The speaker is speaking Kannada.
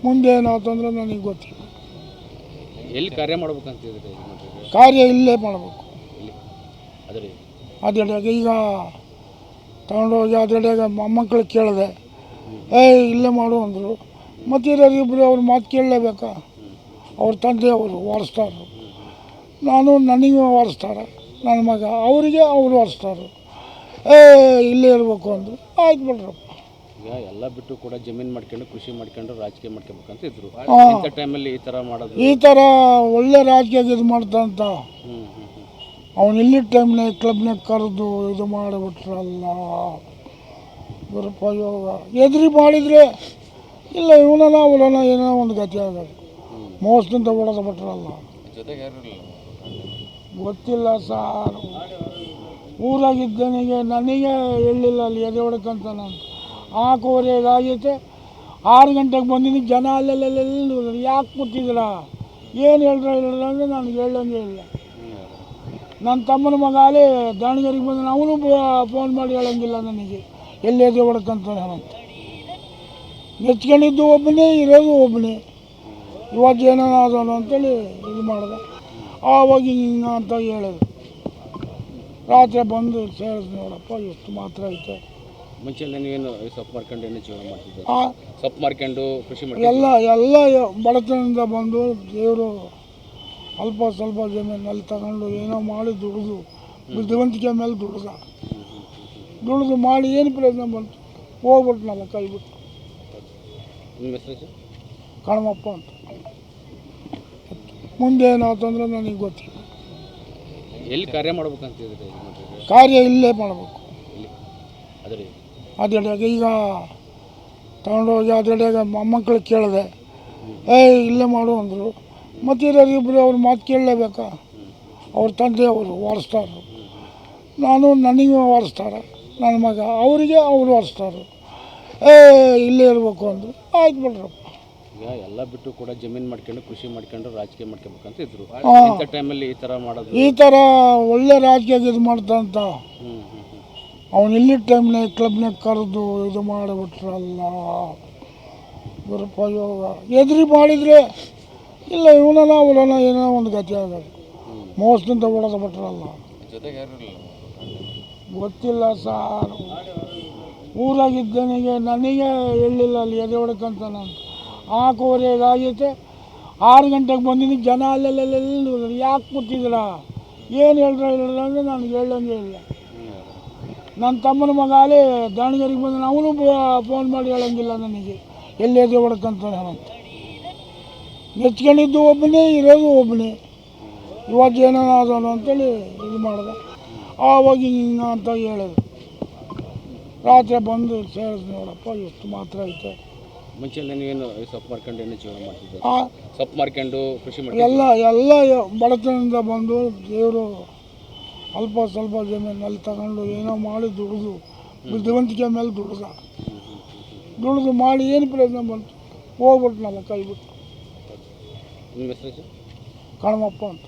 ಮುಂದೆ ಏನಾಯ್ತು ಅಂದರೆ ನನಗೆ ಗೊತ್ತಿಲ್ಲ. ಎಲ್ಲಿ ಕಾರ್ಯ ಮಾಡ್ಬೇಕಂತಿದ್ರಿ? ಕಾರ್ಯ ಇಲ್ಲೇ ಮಾಡಬೇಕು. ಇಲ್ಲಿ ಅದೇ ರೀ ಅದೆಡೆಗೆ ಈಗ ತಗೊಂಡೋಗಿ ಅದೆಡೆಗೆ ಮೊಮ್ಮಕ್ಕಳು ಕೇಳಿದೆ, ಇಲ್ಲೇ ಮಾಡು ಅಂದರು. ಮತ್ತಿರೋರಿಬ್ಬರು ಅವ್ರ ಮಾತು ಕೇಳಲೇಬೇಕಾ? ಅವ್ರ ತಂದೆಯವರು ವಾರಿಸ್ತಾರೆ, ನನಗೆ ವಾರಿಸ್ತಾರೆ, ನನ್ನ ಮಗ ಅವರಿಗೆ ಅವರು ವಾರಿಸ್ತಾರೆ. ಇಲ್ಲೇ ಇರಬೇಕು ಅಂದರು. ಆಯ್ತು ಬಿಡ್ರಪ್ಪ. ಈಗ ಎಲ್ಲ ಬಿಟ್ಟು ಕೂಡ ಜಮೀನು ಮಾಡ್ಕೊಂಡು ಕೃಷಿ ಮಾಡ್ಕೊಂಡು ರಾಜಕೀಯ ಮಾಡ್ಕೋಬೇಕಂತ ಇದ್ರು. ಇಂಥ ಟೈಮಲ್ಲಿ ಈ ಥರ ಮಾಡೋದು, ಈ ಥರ ಒಳ್ಳೆ ರಾಜಕೀಯ ಇದು ಮಾಡ್ತಂತ ಅವನು ಇಲ್ಲಿ ಟೈಮ್ನಾಗ ಕ್ಲಬ್ನಾಗ ಕರೆದು ಇದು ಮಾಡಿಬಿಟ್ರಲ್ಲ ದುರುಪಯೋಗ. ಎದುರಿ ಮಾಡಿದರೆ ಇಲ್ಲ ಇವನ ಅವಲನ ಏನೋ ಒಂದು ಗತಿ ಆಗೋದು. ಮೋಸದಿಂದ ಹೊಡೆದು ಬಿಟ್ರಲ್ಲ. ಗೊತ್ತಿಲ್ಲ ಸಾರ್, ಊರಾಗಿದ್ದನಿಗೆ ನನಗೆ ಹೇಳಿಲ್ಲ ಅಲ್ಲಿ ಎದೆ ಹೊಡ್ಕಂತ. ನಾನು 4:15 ಆಗೈತೆ, 6 ಗಂಟೆಗೆ ಬಂದಿದ್ದೀನಿ. ಜನ ಅಲ್ಲೆಲ್ಲೆಲ್ಲಿ ಯಾಕೆ ಕೂತಿದ್ದೀರಾ, ಏನು ಹೇಳ್ರ ಅಂದರೆ ನನಗೆ ಹೇಳಂಗೆ ಇಲ್ಲ. ನನ್ನ ತಮ್ಮನ ಮಗ ಅಲ್ಲೇ ದಾವಣಗೆರೆಗೆ ಬಂದ, ಅವನು ಫೋನ್ ಮಾಡಿ ಹೇಳಂಗಿಲ್ಲ ನನಗೆ ಎಲ್ಲಿ ಎದೆ ಹೊಡ್ಕಂತ ಅಂತ. ನೆಚ್ಕೊಂಡಿದ್ದು ಒಬ್ಬನೇ, ಇರೋದು ಒಬ್ಬನೇ. ಇವತ್ತು ಏನೋ ಆದವನು ಅಂತೇಳಿ ಇದು ಮಾಡಿದೆ. ಆವಾಗ ಹಿಂಗ ಅಂತ ಹೇಳಿದ್ರು. ರಾತ್ರಿ ಬಂದು ಸೇರಿಸಿ ನೋಡಪ್ಪ ಎಷ್ಟು ಮಾತ್ರ ಐತೆ. ಮುಂಚೆ ನೀವೇನು ಸೊಪ್ಪು ಮಾರ್ಕೊಂಡು ಏನು ಜೀವನ ಮಾಡ್ತಿದ್ದೆ? ಸೊಪ್ಪು ಮಾರ್ಕೊಂಡು ಕೃಷಿ ಮಾಡಿ ಎಲ್ಲ ಬಡತನದಿಂದ ಬಂದು ದೇವರು ಅಲ್ಪ ಸ್ವಲ್ಪ ಜಮೀನಲ್ಲಿ ತಗೊಂಡು ಏನೋ ಮಾಡಿ ದುಡಿದು ಬುದ್ಧಿವಂತಿಕೆ ಮೇಲೆ ದುಡಿದು ಮಾಡಿ ಏನು ಪ್ರಯತ್ನ ಬಂತು, ಹೋಗ್ಬಿಟ್ನಲ್ಲ ಕೈ ಬಿಟ್ಟು. ನಿಮ್ಮ ಹೆಸರು? ಕಣಮಪ್ಪ ಅಂತ. ಮುಂದೆ ಏನಾಯ್ತು ಅಂದರೆ ನನಗೆ ಗೊತ್ತಿಲ್ಲ. ಎಲ್ಲಿ ಕಾರ್ಯ ಮಾಡ್ಬೇಕಂತಿದ್ರಿ? ಕಾರ್ಯ ಇಲ್ಲೇ ಮಾಡಬೇಕು. ಇಲ್ಲಿ ಅದೇ ರೀ ಅದೆಡೆಗೆ ಈಗ ತಗೊಂಡೋಗಿ ಅದೆಡೆಗೆ ಮೊಮ್ಮಕ್ಕಳು ಕೇಳಿದೆ, ಇಲ್ಲೇ ಮಾಡು ಅಂದರು. ಮತ್ತಿರೋರಿಬ್ಬರು ಅವ್ರ ಮಾತು ಕೇಳಲೇಬೇಕಾ? ಅವ್ರ ತಂದೆಯವರು ವಾರಿಸ್ತಾರೆ, ನನಗೆ ವಾರಿಸ್ತಾರೆ, ನನ್ನ ಮಗ ಅವರಿಗೆ ಅವರು ವಾರಿಸ್ತಾರೆ. ಇಲ್ಲೇ ಇರಬೇಕು ಅಂದರು. ಆಯ್ತು ಬಿಡ್ರಪ್ಪ. ಈಗ ಎಲ್ಲ ಬಿಟ್ಟು ಕೂಡ ಜಮೀನು ಮಾಡ್ಕೊಂಡು ಕೃಷಿ ಮಾಡ್ಕೊಂಡು ರಾಜಕೀಯ ಮಾಡ್ಕೋಬೇಕಂತ ಇದ್ರು. ಇಂಥ ಟೈಮಲ್ಲಿ ಈ ಥರ ಮಾಡೋದು, ಈ ಥರ ಒಳ್ಳೆ ರಾಜಕೀಯ ಇದು ಮಾಡ್ತಂತ ಅವನು ಇಲ್ಲಿ ಟೈಮ್ನಾಗ ಕ್ಲಬ್ನಾಗ ಕರೆದು ಇದು ಮಾಡಿಬಿಟ್ರಲ್ಲ ದುರುಪಯೋಗ. ಎದುರಿ ಮಾಡಿದರೆ ಇಲ್ಲ ಇವನ ಅವಲನ ಏನೋ ಒಂದು ಗತಿ ಆಗೋದು. ಮೋಸದಿಂದ ಹೊಡೆದು ಬಿಟ್ರಲ್ಲ. ಗೊತ್ತಿಲ್ಲ ಸಾರ್, ಊರಾಗಿದ್ದನಿಗೆ ನನಗೆ ಹೇಳಿಲ್ಲ ಅಲ್ಲಿ ಎದೆ ಹೊಡ್ಕಂತ. ನಾನು 4:15 ಆಗೈತೆ, 6 ಗಂಟೆಗೆ ಬಂದಿದ್ದೀನಿ. ಜನ ಅಲ್ಲೆಲ್ಲೆಲ್ಲಿ ಯಾಕೆ ಕೂತಿದ್ದೀರಾ, ಏನು ಹೇಳ್ರ ಅಂದರೆ ನನಗೆ ಹೇಳಂಗೆ ಇಲ್ಲ. ನನ್ನ ತಮ್ಮನ ಮಗ ಅಲ್ಲೇ ದಾವಣಗೆರೆಗೆ ಬಂದ, ಅವನು ಫೋನ್ ಮಾಡಿ ಹೇಳಂಗಿಲ್ಲ ನನಗೆ ಎಲ್ಲಿ ಎದೆ ಹೊಡ್ಕಂತ ಅಂತ. ನೆಚ್ಕೊಂಡಿದ್ದು ಒಬ್ಬನೇ, ಇರೋದು ಒಬ್ಬನೇ. ಇವತ್ತು ಏನೋ ಆದವನು ಅಂತೇಳಿ ಇದು ಮಾಡಿದೆ. ಆವಾಗ ಹಿಂಗ ಅಂತ ಹೇಳಿದ್ರು. ರಾತ್ರಿ ಬಂದು ಸೇರಿಸಿ ನೋಡಪ್ಪ ಎಷ್ಟು ಮಾತ್ರ ಐತೆ. ಮುಂಚೆ ನೀವೇನು ಸೊಪ್ಪು ಮಾರ್ಕೊಂಡು ಏನು ಜೀವನ ಮಾಡ್ತಿದ್ದೆ? ಸೊಪ್ಪು ಮಾರ್ಕೊಂಡು ಕೃಷಿ ಮಾಡಿ ಎಲ್ಲ ಬಡತನದಿಂದ ಬಂದು ದೇವರು ಅಲ್ಪ ಸ್ವಲ್ಪ ಜಮೀನಲ್ಲಿ ತಗೊಂಡು ಏನೋ ಮಾಡಿ ದುಡಿದು ಬುದ್ಧಿವಂತಿಕೆ ಮೇಲೆ ದುಡಿದು ಮಾಡಿ ಏನು ಪ್ರಯತ್ನ ಬಂತು, ಹೋಗ್ಬಿಟ್ನಲ್ಲ ಕೈ ಬಿಟ್ಟು. ನಿಮ್ಮ ಹೆಸರು? ಕಣಮಪ್ಪ ಅಂತ.